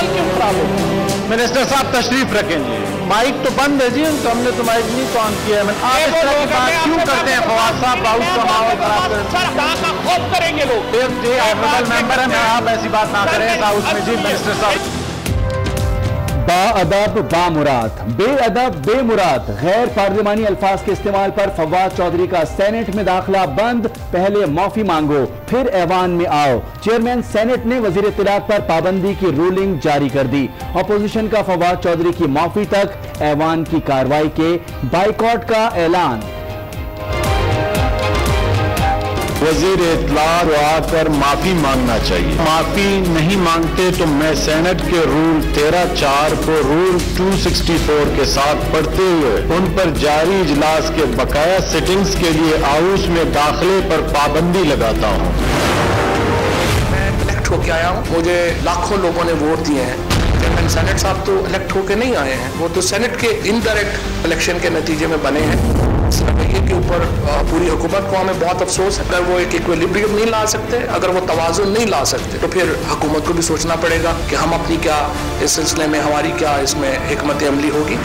माहौल क्यों खराब होगा? मिनिस्टर साहब तशरीफ रखें जी। माइक तो बंद है जी, तो हमने तो माइक नहीं ऑन किया है। आप इस तरह की बात क्यों करते हैं फवाद साहब? हाउस का माहौल खराब खौफ करेंगे लोग। जी ऑनरेबल मेंबर है, मैं आप ऐसी बात ना करें हाउस में जी। मिनिस्टर साहब बाअदब बामुराद, बेअदब बेमुराद, गैर पार्लिमानी अल्फाज के इस्तेमाल पर फवाद चौधरी का सेनेट में दाखिला बंद। पहले माफी मांगो फिर ऐवान में आओ। चेयरमैन सेनेट ने वजीर इत्तलात पर पाबंदी की रूलिंग जारी कर दी। अपोजिशन का फवाद चौधरी की माफी तक, ऐवान की कार्रवाई के बाइकॉट का ऐलान। वजीर इत्तलात को आकर माफी मांगना चाहिए। माफी नहीं मांगते तो मैं सेनेट के रूल 13(4) को रूल 264 के साथ पढ़ते हुए उन पर जारी इजलास के बकाया सिटिंग्स के लिए हाउस में दाखिले पर पाबंदी लगाता हूँ। मैं इलेक्ट होके आया हूँ, मुझे लाखों लोगों ने वोट दिए हैं। चेयरमैन सेनेट साहब तो इलेक्ट होके नहीं आए हैं, वो तो सेनेट के इनडायरेक्ट इलेक्शन के नतीजे में बने हैं। इस रवैये के ऊपर पूरी हुकूमत को हमें बहुत अफसोस है। अगर वो एक इक्विलिब्रियम नहीं ला सकते, अगर वो तवाज़ुन नहीं ला सकते, तो फिर हुकूमत को भी सोचना पड़ेगा कि हम अपनी क्या इस सिलसिले में हमारी क्या इसमें हिकमत अमली होगी।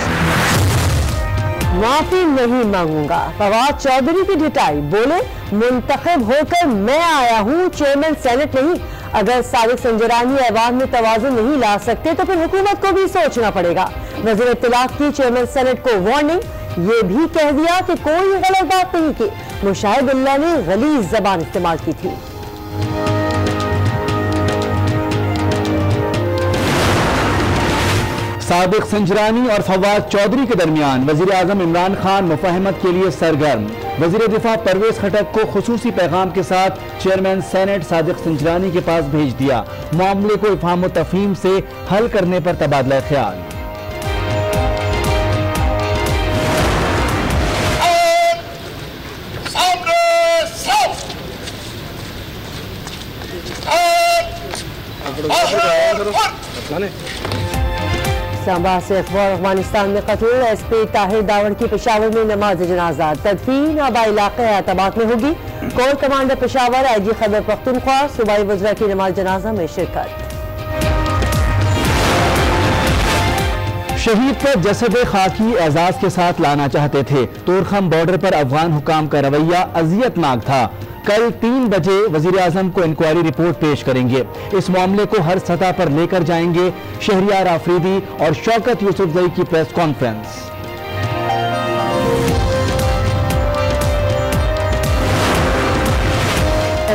माफी नहीं मांगूंगा, फवाद चौधरी की ढिठाई। बोले मुंतखब होकर मैं आया हूँ, चेयरमैन सेनेट नहीं। अगर सादिक संजरानी ऐवान में तवाज़ुन नहीं ला सकते तो फिर हुकूमत को भी सोचना पड़ेगा। वज़ीर इत्तलात की चेयरमैन सेनेट को वार्निंग। ये भी कह दिया कि कोई गलत बात नहीं की, मुशाहिदुल्लाह ने गलीज़ ज़बान इस्तेमाल की थी। सादिक संजरानी और फवाद चौधरी के दरमियान वजीर आजम इमरान खान मुफाहमत के लिए सरगर्म। वजीर दिफा परवेज खटक को खुसूसी पैगाम के साथ चेयरमैन सेनेट सादिक संजरानी के पास भेज दिया। मामले को इफ़हाम व तफहीम से हल करने पर तबादला ख्याल। सांबा से अखबार अफगानिस्तान में कत्ल, SP ताहिर दावड़ की पेशावर में नमाज जनाजा। तदफीन आबा इलाके ऐतबाद में होगी। Core commander Peshawar IG Khyber Pakhtunkhwa सूबाई वज़रा की नमाज जनाजा में शिरकत। शहीद पर जसद खाकी एजाज के साथ लाना चाहते थे। तोरखम बॉर्डर पर अफगान हुकाम का रवैया अजियतनाक था। कल 3 बजे वजीर आजम को इंक्वायरी रिपोर्ट पेश करेंगे। इस मामले को हर सतह पर लेकर जाएंगे। शहरियार आफरीदी और शौकत यूसुफजई की press conference.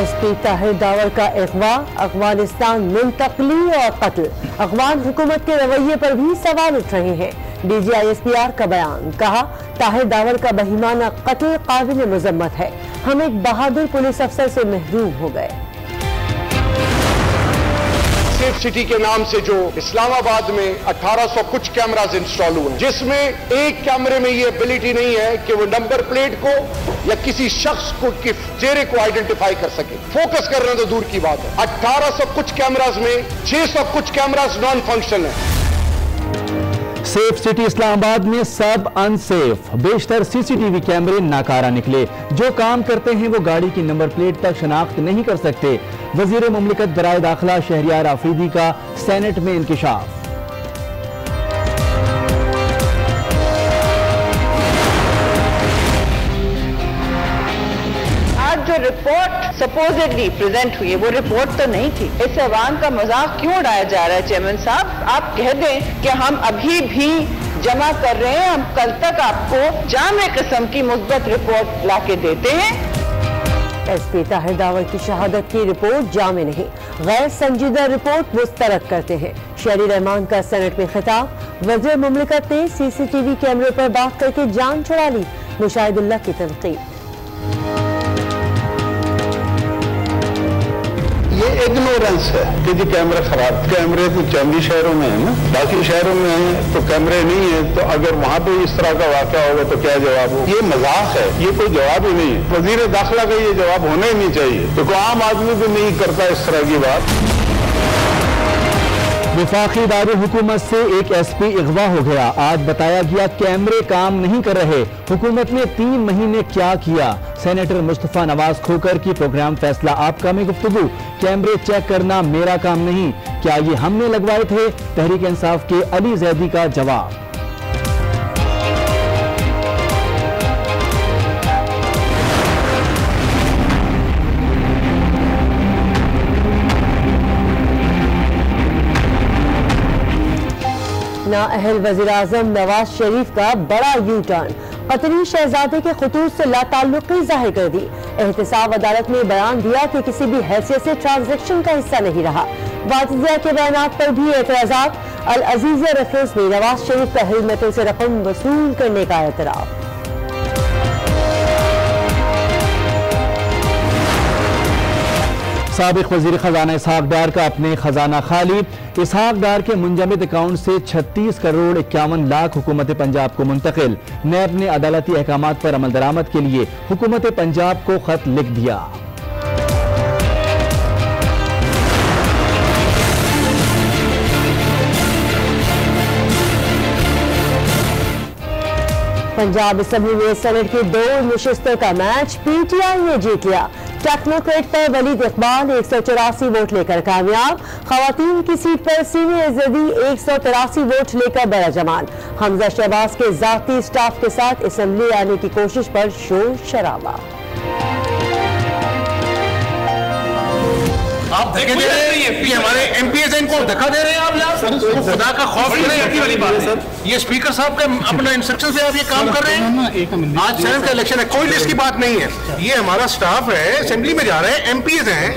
SP Tahir Dawar का अगवा, अफगानिस्तान मुंतकली और कत्ल। अफगान हुकूमत के रवैये पर भी सवाल उठ रहे हैं। DG ISPR का बयान, कहा ताहिर दावड़ का बहिमाना कत्ल काबिल मुजम्मत है। हम एक बहादुर पुलिस अफसर से महरूम हो गए। सेफ सिटी के नाम से जो इस्लामाबाद में 1800 कुछ कैमरास इंस्टॉल हुए हैं, जिसमें एक कैमरे में ये एबिलिटी नहीं है कि वो नंबर प्लेट को या किसी शख्स को के चेहरे को आइडेंटिफाई कर सके। फोकस करना तो दूर की बात है। 1800 कुछ कैमरास में 600 कुछ कैमरास नॉन फंक्शनल है। सेफ सिटी इस्लामाबाद में सब अनसेफ। बेशतर CCTV कैमरे नाकारा निकले। जो काम करते हैं वो गाड़ी की नंबर प्लेट तक शनाख्त नहीं कर सकते। वजीर मुमलिकत बराए दाखिला शहरियार आफरीदी का सेनेट में इंकिशाफ। जो रिपोर्ट सपोजिटली प्रेजेंट हुई है वो रिपोर्ट तो नहीं थी। इस ऐवान का मजाक क्यों उड़ाया जा रहा है? चेयरमैन साहब, आप कह दें कि हम अभी भी जमा कर रहे हैं, हम कल तक आपको जामे किस्म की मुस्बत रिपोर्ट लाके देते हैं। SP ताहिर दावड़ की शहादत की रिपोर्ट जामे नहीं, गैर संजीदा रिपोर्ट मुस्तरद करते हैं। शहरी रहमान का सेनेट में खिताब। वज़ीर मुमलिकत ने CCTV कैमरे पर बात करके जान छुड़ा ली। मुशाहिदुल्लाह की तनकीद। ये इग्नोरेंस है कि जी कैमरा खराब। कैमरे तो चंदी शहरों में है ना, बाकी शहरों में है तो कैमरे नहीं है। तो अगर वहां पे इस तरह का वाकया होगा तो क्या जवाब हो? ये मजाक है, ये कोई जवाब ही नहीं है। वजीर दाखिला का ये जवाब होना ही नहीं चाहिए। तो कोई आम आदमी भी नहीं करता इस तरह की बात। वफाकी दारुल हुकूमत से एक SP अगवा हो गया। आज बताया गया कैमरे काम नहीं कर रहे। हुकूमत ने 3 महीने क्या किया? सेनेटर मुस्तफा नवाज खोकर की प्रोग्राम फैसला आपका में गुफ्तगू। कैमरे चेक करना मेरा काम नहीं, क्या ये हमने लगवाए थे? तहरीक इंसाफ के अली जैदी का जवाब। नाअहल वज़ीर-ए-आज़म नवाज शरीफ का बड़ा यू टर्न, कतरी शहजादे के खुतूत से लाताल्लुकी जाहिर कर दी। एहतसाब अदालत में बयान दिया कि किसी भी हैसियत से ट्रांजैक्शन का हिस्सा नहीं रहा। वाजिया के बयानात पर भी एतराज़ात। अल अजीज़िया रेफरेंस में नवाज शरीफ का हिलमतों से रकम वसूल करने का एतराफ़। साबिक वजीर खजाना इसहाक डार का अपने खजाना खाली। इसहाक डार के मुंजमद अकाउंट से 36 करोड़ 51 लाख हुकूमत पंजाब को मुंतकिल। नैब ने अदालती अहकामात पर अमल दरामद के लिए हुकूमत पंजाब को खत लिख दिया। पंजाब असेंबली में सेनेट की 2 नशिस्तों का मैच पीटीआई ने जीत लिया। टेक्नोक्रेट पर वलीद इकबाल 184 वोट लेकर कामयाब। खवातीन की सीट पर सीनियर जदी 183 वोट लेकर बराजमान। हमजा शहबाज के जाती स्टाफ के साथ असेंबली आने की कोशिश पर शोर शराबा। आप धक्के दे रहे हैं कि हमारे एमपीएस इनको धक्का दे रहे हैं आप यार। खुदा का खौफ करें वाली बात है। ये स्पीकर साहब का अपना इंस्ट्रक्शन से आप ये काम कर रहे हैं। आज सेनेट का इलेक्शन है, कोई लिस्ट की बात नहीं है। ये हमारा स्टाफ है, असेंबली में जा रहे हैं, एमपीएस हैं।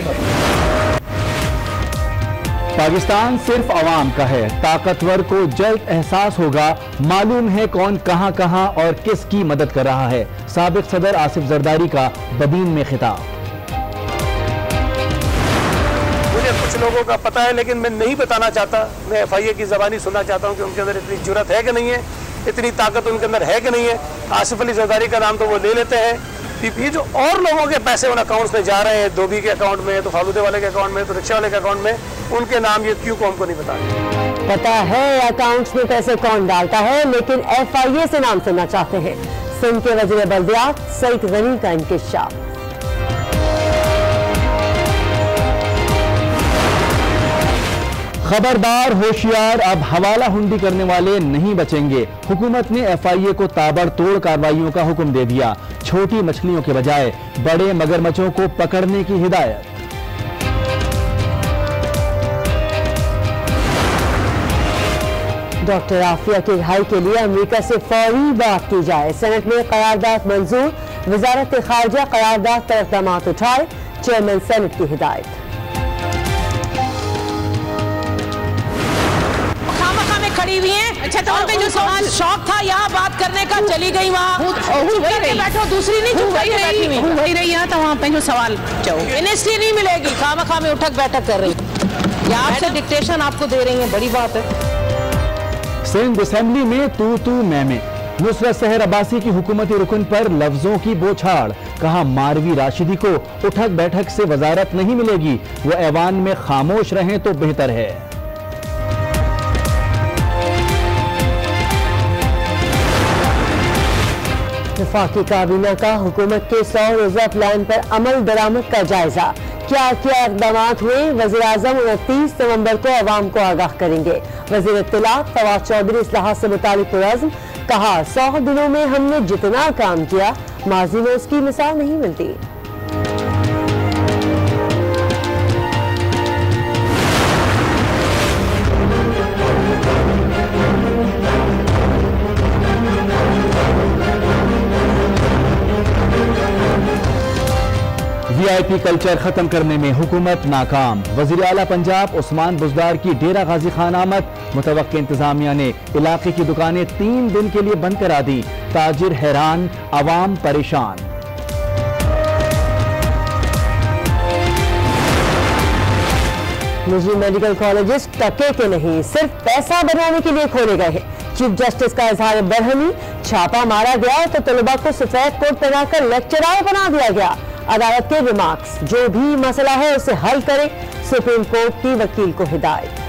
पाकिस्तान सिर्फ अवाम का है, ताकतवर को जल्द एहसास होगा। मालूम है कौन कहां कहां और किसकी मदद कर रहा है। साबिक सदर आसिफ जरदारी का बदीन में खिताब। कुछ लोगों का पता है लेकिन मैं नहीं बताना चाहता। मैं एफआईए की ज़बानी सुनना चाहता हूं कि उनके अंदर इतनी जुर्रत है कि नहीं है, इतनी ताकत उनके अंदर है कि नहीं है। आसिफ अली जरदारी का नाम तो वो ले लेते हैं। ये जो और लोगों के पैसे उन अकाउंट्स में जा रहे हैं, धोबी के अकाउंट में, तो फालूदे वाले के अकाउंट में, तो रिक्शा वाले के अकाउंट में, उनके नाम ये क्यों कौम को नहीं बता। पता है अकाउंट्स में पैसे कौन डालता है, लेकिन एफआईए से नाम सुनना चाहते हैं। सिंध के वजीर बल्दियात सईद गनी का इंकिशाफ। खबरदार होशियार, अब हवाला हुंडी करने वाले नहीं बचेंगे। हुकूमत ने एफआईए को ताबड़तोड़ कार्रवाइयों का हुक्म दे दिया। छोटी मछलियों के बजाय बड़े मगरमच्छों को पकड़ने की हिदायत। डॉक्टर आफिया की रिहाई के लिए अमेरिका से फौरी बात की जाए। सेनेट में करारदाद मंजूर। वजारत खारजा करारदाद पर इक़दाम उठाए। चेयरमैन सेनेट की हिदायत। खड़ी हुई हैं। अच्छा, तो पे जो सवाल शौक था यहाँ बात करने का, चली गई वहाँ बैठो, दूसरी नहीं चुप वही रही यहाँ, तो वहाँ पे जो सवाल मिनिस्ट्री नहीं मिलेगी, खामखा में उठक बैठक कर रही है। आपसे डिक्टेशन आपको दे रही है, बड़ी बात है। सिंध असेंबली में तू मैं नुसरत सहर अब्बासी की हुकूमती रुकन पर लफ्जों की बौछार। कहा मारवी राशिदी को उठक बैठक से वजारत नहीं मिलेगी, वो ऐवान में खामोश रहें तो बेहतर है। वफाकी काबीना का हुकूमत के 100 रोजा प्लान पर अमल दरामद का जायजा। क्या क्या इक़दाम हुए, वज़ीर-ए-आज़म 29 नवंबर को अवाम को आगाह करेंगे। वज़ीर इत्तलात फवाद चौधरी इस्लाहात से मुतालिक पुरज़्म। कहा 100 दिनों में हमने जितना काम किया, माजी में उसकी मिसाल नहीं मिलती। वीआईपी कल्चर खत्म करने में हुकूमत नाकाम। वज़ीर आला पंजाब उस्मान बुज़दार की डेरा गाजी खान आमद। मुतवक्किल इंतजामिया ने इलाके की दुकानें 3 दिन के लिए बंद करा दी। ताजिर हैरान, अवाम परेशान। निजी मेडिकल कॉलेजेस टके के नहीं, सिर्फ पैसा बनाने के लिए खोले गए हैं। चीफ जस्टिस का इजहार बरहमी। छापा मारा गया तो तलबा को सफेद कोट पहनाकर लेक्चरार बना दिया गया। अदालत के रिमार्क्स, जो भी मसला है उसे हल करें। सुप्रीम कोर्ट की वकील को हिदायत।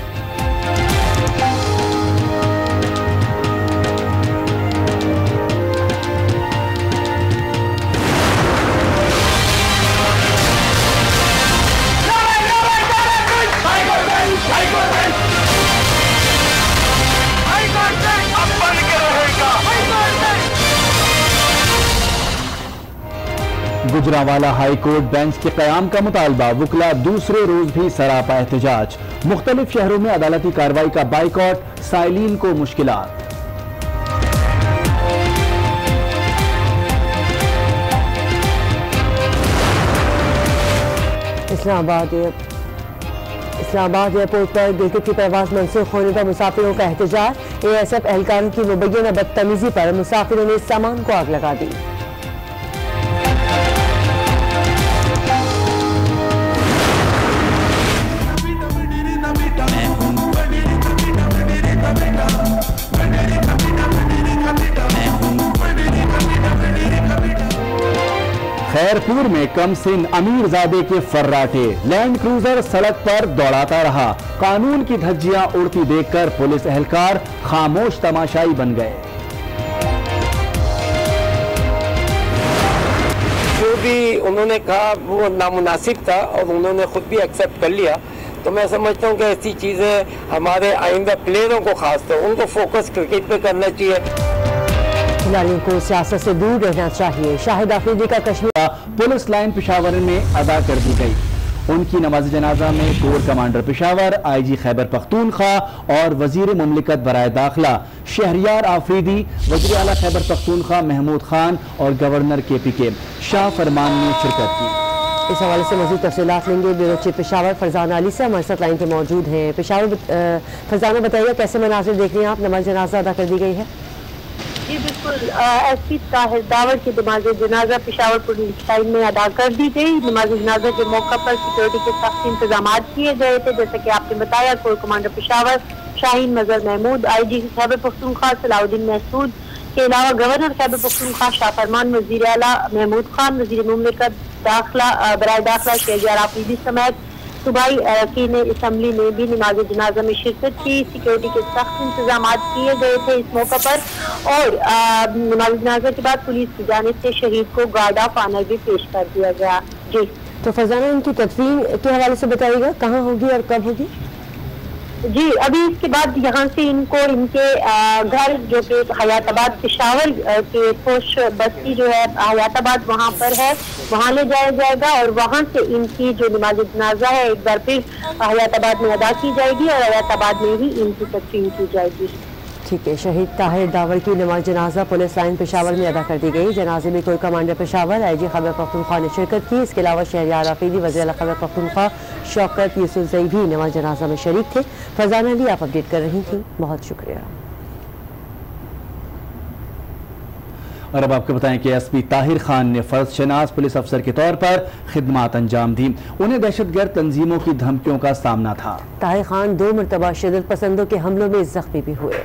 गुजरांवाला हाई कोर्ट बेंच के कयाम का मुतालबा, वुकला दूसरे रोज भी सरापा एहतजाज। मुख्तलिफ शहरों में अदालती कार्रवाई का बाइकॉट, साइलिन को मुश्किलात। इस्लामाबाद एयरपोर्ट पर गिलगित की परवाज मनसूख होने पर मुसाफिरों का एहतजाज। ASF एहलकारों की मुबैना बदतमीजी पर मुसाफिरों ने सामान को आग लगा दी। खैरपुर में कमसिन अमीरजादे के फर्राटे, लैंड क्रूजर सड़क पर दौड़ाता रहा। कानून की धज्जियां उड़ती देखकर पुलिस एहलकार खामोश तमाशाई बन गए। जो भी उन्होंने कहा वो नामुनासिब था और उन्होंने खुद भी एक्सेप्ट कर लिया। तो मैं समझता हूँ कि ऐसी चीजें हमारे आइंदा प्लेयरों को खासतौर उनको फोकस क्रिकेट पे करना चाहिए। खिलाड़ियों को सियासत से दूर रहना चाहिए। शाहिद आफरीदी का कश्मीर पुलिस लाइन पेशावर में अदा कर दी गई। उनकी नमाज जनाजा में core commander Peshawar, IG Khyber Pakhtunkhwa और वजीर मुमलिकत बराए दाखिला शहरियार आफरीदी, वज़ीर आला खैबर पख्तूनख्वा महमूद खान और गवर्नर KPK शाह फरमान ने शिरकत की। इस हवाले से मज़ीद तफसीलात लेंगे। ब्यूरो चीफ पेशावर फरजाना अली से हमारे साथ लाइन पे मौजूद हैं। पेशावर फरजाना, बताइए कैसे मनाजिर देख रही हैं आप? नमाज जनाजा अदा कर दी गई है। जी बिल्कुल, SP ताहिर दावर की नमाज जनाजा पेशावर पुलिस लाइन में अदा कर दी गई। नमाज जनाजा के मौका पर सिक्योरिटी के सख्त इंतजाम किए गए थे। जैसे कि आपने बताया, कोर कमांडर पेशावर शाहीन मजहर महमूद, IG खैबर पख्तूनख्वा सलाउद्दीन महसूद के अलावा गवर्नर खैबर पख्तूनख्वा शाह फरमान, वज़ीर आला महमूद खान, वज़ीर मुमलिकत दाखिला बराए दाखिला शहरियार आफरीदी समेत सूबाई अरकान असम्बली ने भी नमाज जनाजा में शिरकत की। सिक्योरिटी के सख्त इंतजाम किए गए थे इस मौका पर। और नमाज जनाजा के बाद पुलिस की जानिब से शहीद को गार्ड ऑफ ऑनर भी पेश कर दिया गया। जी तो फरजाना, इनकी तदफीन के हवाले से बताइएगा, कहाँ होगी और कब होगी? जी अभी इसके बाद यहाँ से इनको इनके घर जो कि हयाताबाद पेशावर के पोश बस्ती जो है हयाताबाद वहाँ पर है, वहाँ ले जाया जाएगा और वहाँ से इनकी जो नमाज जनाजा है एक बार फिर हयाताबाद में अदा की जाएगी और हयाताबाद में ही इनकी तदफीन की जाएगी। ठीक है। शहीद ताहिर दावर की नमाज जनाजा पुलिस लाइन पेशावर में अदा कर दी गई। जनाजे में core commander Peshawar, IG Khyber Pakhtunkhwa ने शिरकत की। इसके अलावा शहरियार आफरीदी, वज़ीर आला खैबर पख्तूनख्वा शौकत यूसुफजई भी नमाज जनाजा में शरीक थे। फरजाना भी आप अपडेट कर रही थी, बहुत शुक्रिया। और अब आपको बताएं कि SP ताहिर खान ने फर्ज शनास पुलिस अफसर के तौर पर खिदमात अंजाम दी। उन्हें दहशतगर्द तंजीमों की धमकियों का सामना था। ताहिर खान 2 मरतबा शिद्दत पसंदों के हमलों में जख्मी भी हुए।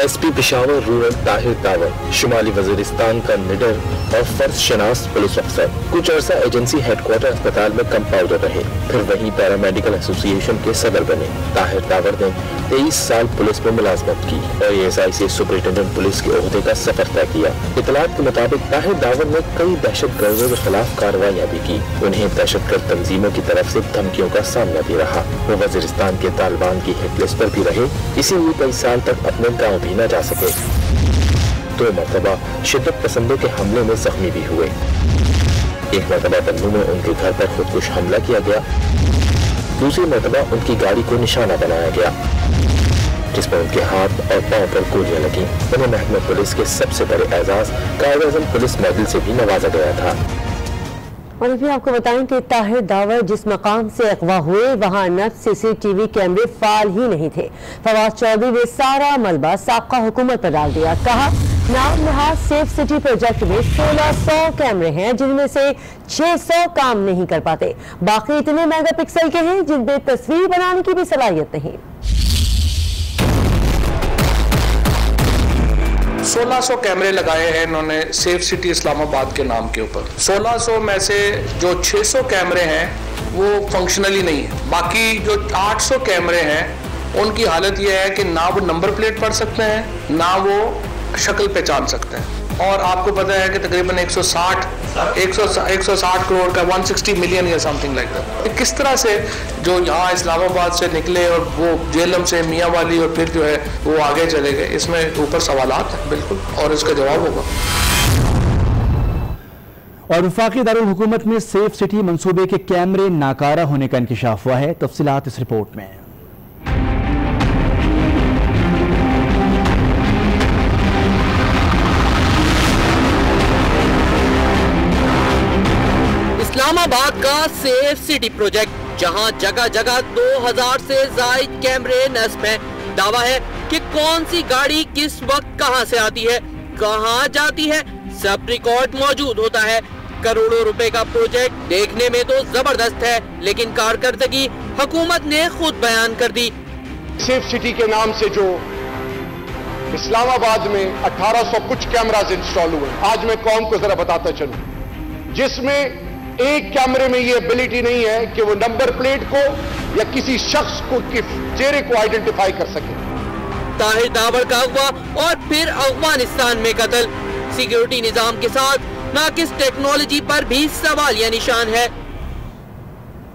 SP पेशावर रूरल ताहिर दावर शुमाली वजीरिस्तान का निडर और फर्ज शनास पुलिस अफसर कुछ अर्सा एजेंसी हेडक्वार्टर अस्पताल में कंपाउंडर रहे, फिर वहीं पैरामेडिकल एसोसिएशन के सदर बने। ताहिर दावर ने 23 साल पुलिस में मुलाजमत की और ASI से सुपरिटेंडेंट पुलिस के ओहदे का सफर तय किया। इतलात के मुताबिक ताहिर दावर ने कई दहशतगर्दों के खिलाफ कार्रवाइयाँ भी की। उन्हें दहशतगर्द तंजीमों की तरफ से धमकियों का सामना भी रहा। वो वजीरिस्तान के तालिबान की हिटलिस्ट पर भी रहे, इसीलिए कई साल तक अपने गाँव भी न जा सके। 2 मरतबा शिद्दत पसंदों के हमले में जख्मी भी हुए। एक मरतबा बन्नू में उनके घर पर खुदकुश हमला किया गया, दूसरी मरतबा उनकी गाड़ी को निशाना बनाया गया जिसमें उनके हाथ और पांव पर गोलियां लगी। उन्हें महकमा पुलिस के सबसे बड़े एजाज कायद-ए-आज़म पुलिस मेडल से भी नवाजा गया था। और अभी आपको बताएं कि ताहिर दावर जिस मकाम से अगवा हुए वहाँ नफ्स CCTV कैमरे फाल ही नहीं थे। फवाद चौधरी ने सारा मलबा साबका हुकूमत पर डाल दिया। कहा, नाम नहाज सेफ सिटी प्रोजेक्ट में 1600 कैमरे हैं जिनमें से 600 काम नहीं कर पाते, बाकी इतने मेगापिक्सल के हैं जिनमें तस्वीर बनाने की भी सलाहियत नहीं। 1600 कैमरे लगाए हैं इन्होंने सेफ सिटी इस्लामाबाद के नाम के ऊपर। 1600 में से जो 600 कैमरे हैं वो फंक्शनली नहीं है, बाकी जो 800 कैमरे हैं उनकी हालत ये है कि ना वो नंबर प्लेट पढ़ सकते हैं ना वो शक्ल पहचान सकते हैं। और आपको पता है कि तकरीबन 160 करोड़ का 160 मिलियन या समथिंग लाइक दैट। किस तरह से जो यहाँ इस्लामाबाद से निकले और वो जेलम से मियाँ वाली और फिर जो है वो आगे चले गए, इसमें ऊपर सवालात हैं बिल्कुल, और इसका जवाब होगा। और वफाकी दारुल हुकूमत में सेफ सिटी मंसूबे के कैमरे नाकारा होने का इंकशाफ हुआ है। तफसीलात इस रिपोर्ट में। इस्लामाबाद का सेफ सिटी प्रोजेक्ट, जहां जगह जगह 2000 से जायद कैमरे नस्ब हैं। दावा है कि कौन सी गाड़ी किस वक्त कहां से आती है, कहां जाती है, सब रिकॉर्ड मौजूद होता है। करोड़ों रुपए का प्रोजेक्ट देखने में तो जबरदस्त है, लेकिन कारकर्दगी हुकूमत ने खुद बयान कर दी। सेफ सिटी के नाम से जो इस्लामाबाद में 1800 कुछ कैमरास इंस्टॉल हुए, आज मैं कौम को जरा बताता चलूं, जिसमें एक कैमरे में ये एबिलिटी नहीं है कि वो नंबर प्लेट को या किसी शख्स को चेहरे को आइडेंटिफाई कर सके। ताहिर दावर का अगवा और फिर अफगानिस्तान में कत्ल, सिक्योरिटी निजाम के साथ नाकिस टेक्नोलॉजी पर भी सवाल या निशान है।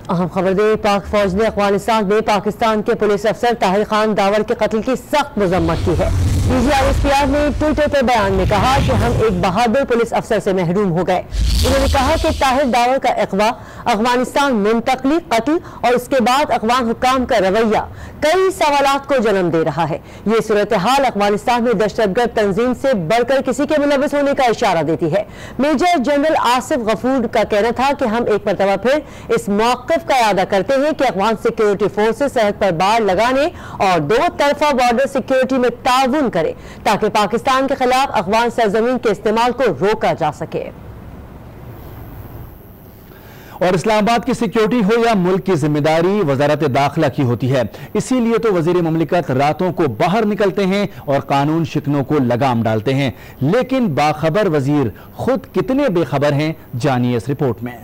अहम खबर दे, पाक फौज ने अफगानिस्तान में पाकिस्तान के पुलिस अफसर ताहिर खान दावर के कत्ल की सख्त मजम्मत की है। DGRSPR ने ट्विटर पर बयान में कहा कि हम एक बहादुर पुलिस अफसर से महरूम हो गए। उन्होंने कहा कि ताहिर दावर का अगवा, अफगानिस्तान मुंतकली, कत्ल और उसके बाद अफगान हुक्काम का रवैया कई सवालात को जन्म दे रहा है। ये सूरत हाल अफगानिस्तान में दहशतगर्द तंजीम से बढ़कर किसी के मुलविस होने का इशारा देती है। मेजर जनरल आसिफ गफूर का कहना था कि हम एक मरतबा फिर इस मौक़िफ़ का इरादा करते हैं कि अफगान सिक्योरिटी फोर्सेस सरहद पर बाड़ लगाने और दो तरफा बॉर्डर सिक्योरिटी में ताउन करे, ताकि पाकिस्तान के खिलाफ अफगान सरजमीन के इस्तेमाल को रोका जा सके। और इस्लामाबाद की सिक्योरिटी हो या मुल्क की जिम्मेदारी वजारत दाखिला की होती है, इसीलिए तो वजीर ममलिकत रातों को बाहर निकलते हैं और कानून शिकनों को लगाम डालते हैं। लेकिन बाखबर वजीर खुद कितने बेखबर हैं, जानिए इस रिपोर्ट में।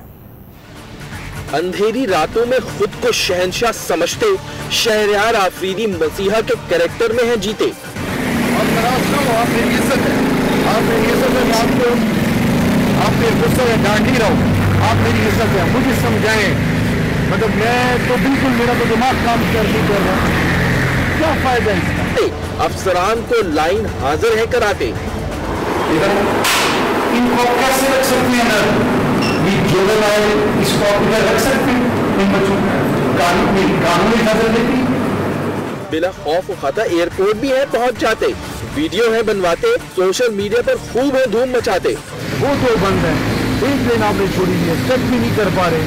अंधेरी रातों में खुद को शहंशाह समझते शहरयार आफरीदी मसीहा के कैरेक्टर में हैं जीते। आप मेरी इज्जत है, आप मेरी इज्जत है, आप मेरे गुस्से में डांट नहीं रहो, आप मेरी इज्जत है, मुझे समझाएं। मतलब मैं तो बिल्कुल, मेरा तो दिमाग काम नहीं कर रहा, क्या फायदा इसका। अफसरान को लाइन हाजिर है कराते। इनको कैसे रख सकते हैं ना, जो लगाए इसको रख सकते हैं इन बच्चों को, कानूनी हाजिर देती। बिना खौफ खाता एयरपोर्ट भी है पहुंच जाते, वीडियो है बनवाते, सोशल मीडिया पर खूब है धूम मचाते। वो तो बंद है, एक दिन आपने छोड़ी है, चेक भी नहीं कर पा रहे।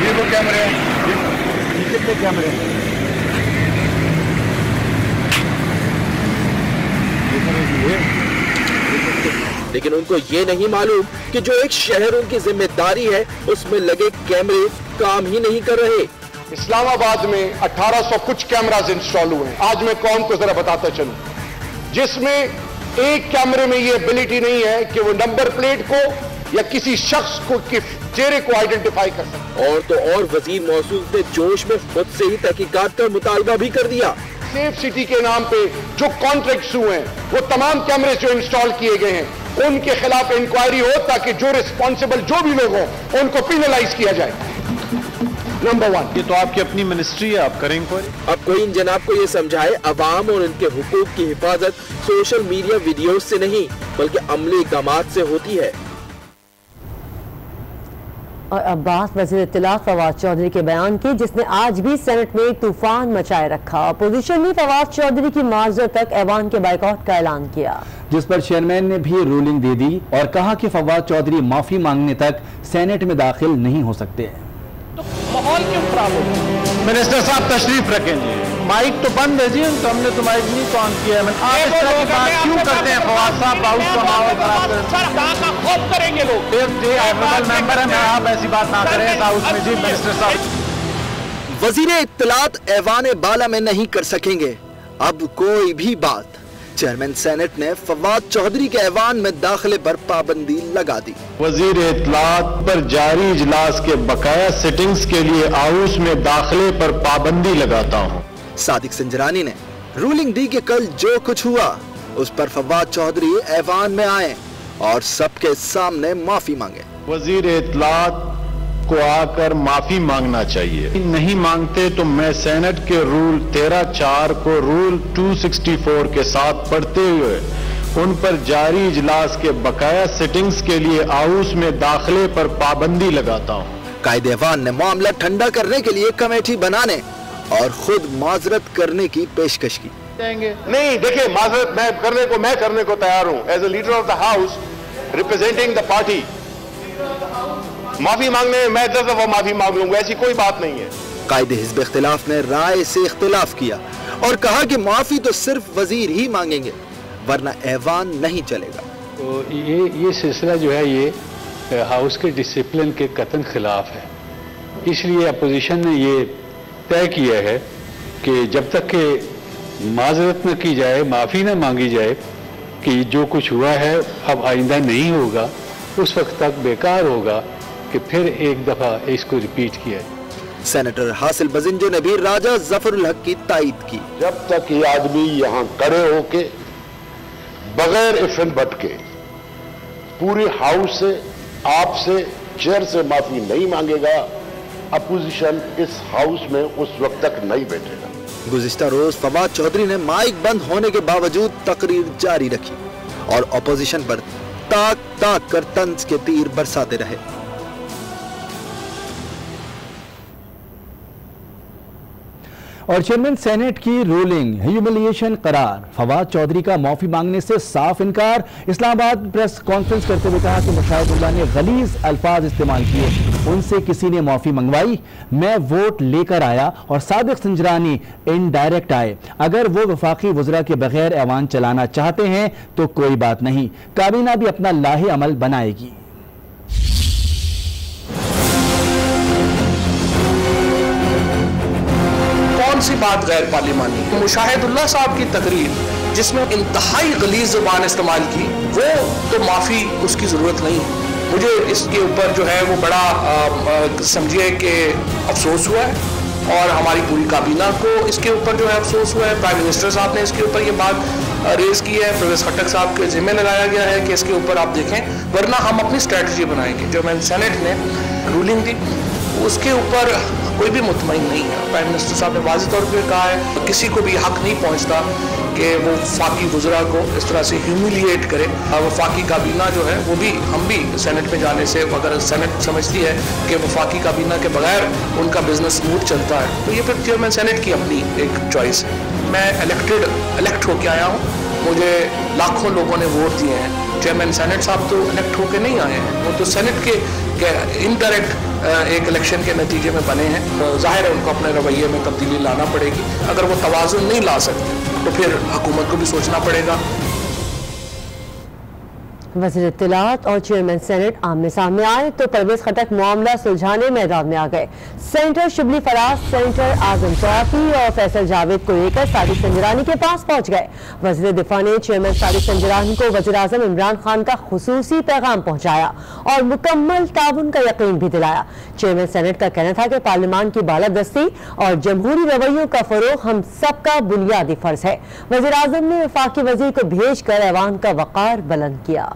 ये तो कैमरे हैं, ये कितने कैमरे हैं? लेकिन उनको ये नहीं मालूम कि जो एक शहर उनकी जिम्मेदारी है, उसमें लगे कैमरे काम ही नहीं कर रहे। इस्लामाबाद में 1800 कुछ कैमरास इंस्टॉल हुए हैं, आज मैं कौम को जरा बताता चलूं, जिसमें एक कैमरे में ये एबिलिटी नहीं है कि वो नंबर प्लेट को या किसी शख्स को चेहरे को आइडेंटिफाई कर सके। और तो और वजीर मौसूफ ने जोश में खुद से ही तहकीकात का मुतालबा भी कर दिया। सेफ सिटी के नाम पे जो कॉन्ट्रैक्ट्स हुए हैं, वो तमाम कैमरे जो इंस्टॉल किए गए हैं, उनके खिलाफ इंक्वायरी हो, ताकि जो रिस्पॉन्सिबल जो भी लोग हों उनको पिनलाइज किया जाए। नंबर 1, ये तो आपकी अपनी मिनिस्ट्री है, आप करें इंक्वायरी। अब कोई इन जनाब को ये समझाए अवाम और इनके हुकूक की हिफाजत सोशल मीडिया वीडियोस से नहीं, बल्कि अमली इक़दामात से होती है। और अब बात वज़ीर इत्तलाअ फवाद चौधरी के बयान की, जिसने आज भी सेनेट में तूफान मचाए रखा। अपोजिशन ने फवाद चौधरी की मार्जर तक ऐवान के बाइकआउट का ऐलान किया, जिस पर चेयरमैन ने भी रूलिंग दे दी और कहा कि फवाद चौधरी माफी मांगने तक सेनेट में दाखिल नहीं हो सकते। तो माहौल क्यों खराब हो गया? मिनिस्टर साहब तशरीफ रखें जी, माइक तो बंद है जी, तो हमने तो माइक नहीं तो ऑन किया है। आप इस तरह की बात क्यों करते हैं फवाद साहब? हाउस का माहौल खराब करेंगे लोग। मेंबर है, आप ऐसी बात ना करें हाउस में जी। मिनिस्टर साहब, वजीर इत्तलात ऐवान बाला में नहीं कर सकेंगे अब कोई भी बात। चेयरमैन सेनेट ने फवाद चौधरी के ऐवान में दाखिले पर पाबंदी लगा दी। वजीर इत्तलात पर जारी इजलास के बकाया सिटिंग्स के लिए हाउस में दाखिले पर पाबंदी लगाता हूँ। सादिक संजरानी ने रूलिंग दी कि कल जो कुछ हुआ उस पर फवाद चौधरी ऐवान में आए और सबके सामने माफी मांगे। वजीर इत्तलात को आकर माफी मांगना चाहिए, नहीं मांगते तो मैं सेनेट के रूल 13(4) को रूल 264 के साथ पढ़ते हुए उन पर जारी इजलास के बकाया सिटिंग्स के लिए हाउस में दाखिले पर पाबंदी लगाता हूँ। कायदे ऐवान ने मामला ठंडा करने के लिए कमेटी बनाने और खुद माजरत करने की पेशकश की। नहीं, देखिए, माजरत मैं करने को तैयार हूं as a leader of the house representing the party. माफी मांगने में मैं 10 दफा माफी मांग लूंगा, ऐसी कोई बात नहीं है। कायदे हिज़्ब इख्तिलाफ ने राय से इख्तिलाफ किया और कहा कि माफी तो सिर्फ वजीर ही मांगेंगे वरना ऐवान नहीं चलेगा। तो ये सिलसिला जो है ये हाउस के डिसिप्लिन के कतन खिलाफ है, इसलिए अपोजिशन ने ये तय किया है कि जब तक के माजरत न की जाए, माफ़ी न मांगी जाए कि जो कुछ हुआ है अब आइंदा नहीं होगा, उस वक्त तक बेकार होगा कि फिर एक दफ़ा इसको रिपीट किया जाए। सेनेटर हासिल बजिंजो ने भी राजा जफरुल हक की तायद की। जब तक ये आदमी यहाँ खड़े होके बगैर इफ़न भटके पूरे हाउस से, आपसे, चेयर से माफी नहीं मांगेगा, अपोजिशन इस हाउस में उस वक्त तक नहीं बैठेगा। गुज़िश्ता रोज फवाद चौधरी ने माइक बंद होने के बावजूद तकरीर जारी रखी और अपोजिशन पर ताक ताक कर तंज के तीर बरसाते रहे। और चेयरमैन सेनेट की रूलिंग ह्यूमिलिएशन करार, फवाद चौधरी का माफी मांगने से साफ इनकार। इस्लामाबाद प्रेस कॉन्फ्रेंस करते हुए कहा कि मुशाहिदुल्लाह ने गलीज अल्फाज इस्तेमाल किए, उनसे किसी ने माफी मंगवाई, मैं वोट लेकर आया और सादिक संजरानी इनडायरेक्ट आए। अगर वो वफाकी वज़रा के बगैर ऐवान चलाना चाहते हैं तो कोई बात नहीं, काबीना भी अपना लाहे अमल बनाएगी। कौन सी बात गैर पार्लिमानी? मुशाहिदुल्लाह साहब की तकरीर जिसमें इंतहाई गलीज ज़ुबान इस्तेमाल की, वो तो माफ़ी उसकी ज़रूरत नहीं है। मुझे इसके ऊपर जो है वो बड़ा समझिए कि अफसोस हुआ है और हमारी पूरी काबीना को इसके ऊपर जो है अफसोस हुआ है। प्राइम मिनिस्टर साहब ने इसके ऊपर ये बात रेज की है, प्रोफेसर खट्टक साहब के जिम्मे लगाया गया है कि इसके ऊपर आप देखें, वरना हम अपनी स्ट्रेटजी बनाएंगे। जो मैंने सेनेट ने रूलिंग दी उसके ऊपर कोई भी मुतमईन नहीं है। प्राइम मिनिस्टर साहब ने वाज़ेह तौर पर कहा है किसी को भी हक नहीं पहुंचता कि वो वफाकी वज़रा को इस तरह से ह्यूमिलिएट करे। वफाकी काबीना जो है वो भी, हम भी सेनेट में जाने से, अगर सेनेट समझती है कि वफाकी काबीना के बगैर उनका बिजनेस स्मूथ चलता है तो ये फिर चेयरमैन सेनेट की अपनी एक चॉइस है। मैं इलेक्ट होके आया हूँ, मुझे लाखों लोगों ने वोट दिए हैं। चेयरमैन सेनेट साहब तो इलेक्ट होके नहीं आए हैं, वो तो सेनेट के इनडायरेक्ट एक इलेक्शन के नतीजे में बने हैं। तो जाहिर है उनको अपने रवैये में तब्दीली लाना पड़ेगी। अगर वो तवाज़ुन नहीं ला सकते तो फिर हुकूमत को भी सोचना पड़ेगा। वज़ीर इत्तलात और चेयरमैन सेनेट आमने सामने आए तो परवेज खट्टक मामला सुलझाने मैदान में आ गए। सेनेटर शिबली फराज सेनेटर आजम शराफी और फैसल जावेद को लेकर सादिक संजरानी के पास पहुंच गए। वज़ीर दिफा ने चेयरमैन सादिक संजरानी को वज़ीर आज़म इमरान खान का खुसूसी पैगाम पहुंचाया और मुकम्मल ताउन का यकीन भी दिलाया। चेयरमैन सेनेट का कहना था कि पार्लियामान की बालादस्ती और जमहूरी रवैयों का फरोग हम सबका बुनियादी फर्ज है। वज़ीर आज़म ने वफाकी वज़ीर को भेज कर ऐवान का वक़ार बुलंद किया।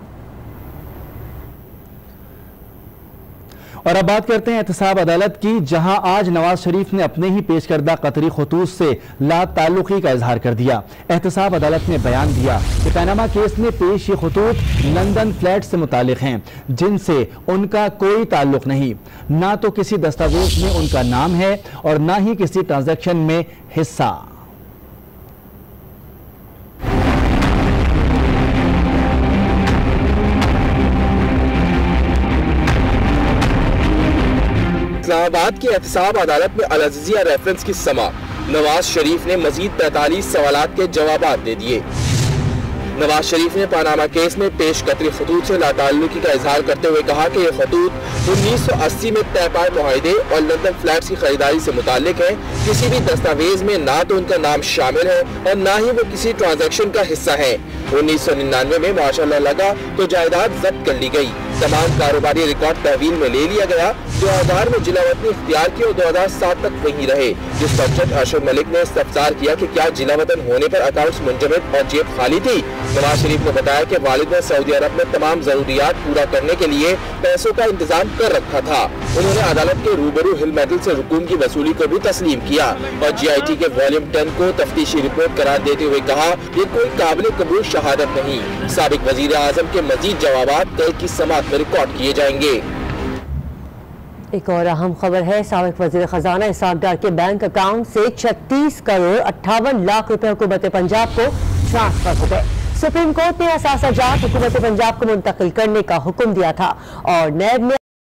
और अब बात करते हैं एहतसाब अदालत की, जहां आज नवाज शरीफ ने अपने ही पेश करदा कतरी खतूत से ला ताल्लुकी का इजहार कर दिया। एहतसाब अदालत ने बयान दिया कि पैनामा केस में पेश ये खतूत लंदन फ्लैट से मुतालिक हैं, जिनसे उनका कोई ताल्लुक नहीं, ना तो किसी दस्तावेज में उनका नाम है और ना ही किसी ट्रांजैक्शन में हिस्सा। इस्लामाबाद की एहतसाब अदालत में अल-अज़ीज़िया रेफरेंस की समाअत। नवाज शरीफ ने मजीद 45 सवालात के जवाब दे दिए। नवाज शरीफ ने पानामा केस में पेश कतरी खतूत से लाताल्लुकी का इजहार करते हुए कहा कि ये खतूत 1980 में तय पाए मुआहदे और लंदन फ्लैट्स की खरीदारी से मुताल्लिक है। किसी भी दस्तावेज में ना तो उनका नाम शामिल है और ना ही वो किसी ट्रांजैक्शन का हिस्सा है। 1999 में माशाअल्लाह लगा तो जायदाद जब्त कर ली गई। तमाम कारोबारी रिकॉर्ड तहवील में ले लिया गया। 2000 में जिलावतनी इख्तियार की और 2007 तक वहीं रहे, जिस पर जज अरशद मलिक ने इस्तफसार किया कि क्या जिलावतन होने पर अकाउंट्स मुंजमद और जेब खाली थी। नवाज शरीफ ने बताया कि वालिद ने सऊदी अरब में तमाम जरूरियात पूरा करने के लिए पैसों का इंतजाम कर रखा था। उन्होंने अदालत के रूबरू हिल मेटल से हुकूम की वसूली को भी तस्लीम किया और GIT के वॉल्यूम 10 को तफ्तीशी रिपोर्ट करार देते हुए कहा, ये कोई काबिल कबूल शहादत नहीं। साबिक वजीर आजम के मजीद जवाबात कल की समात में रिकॉर्ड किए जाएंगे। एक और अहम खबर है, साबिक वजीर खजाना इसहाक डार के बैंक अकाउंट से 36 करोड़ 58 लाख रुपए हुकूमत पंजाब को ट्रांसफर हो गए। सुप्रीम कोर्ट ने असासा जात हुकूमत पंजाब को मुंतकिल करने का हुक्म दिया था और नैब ने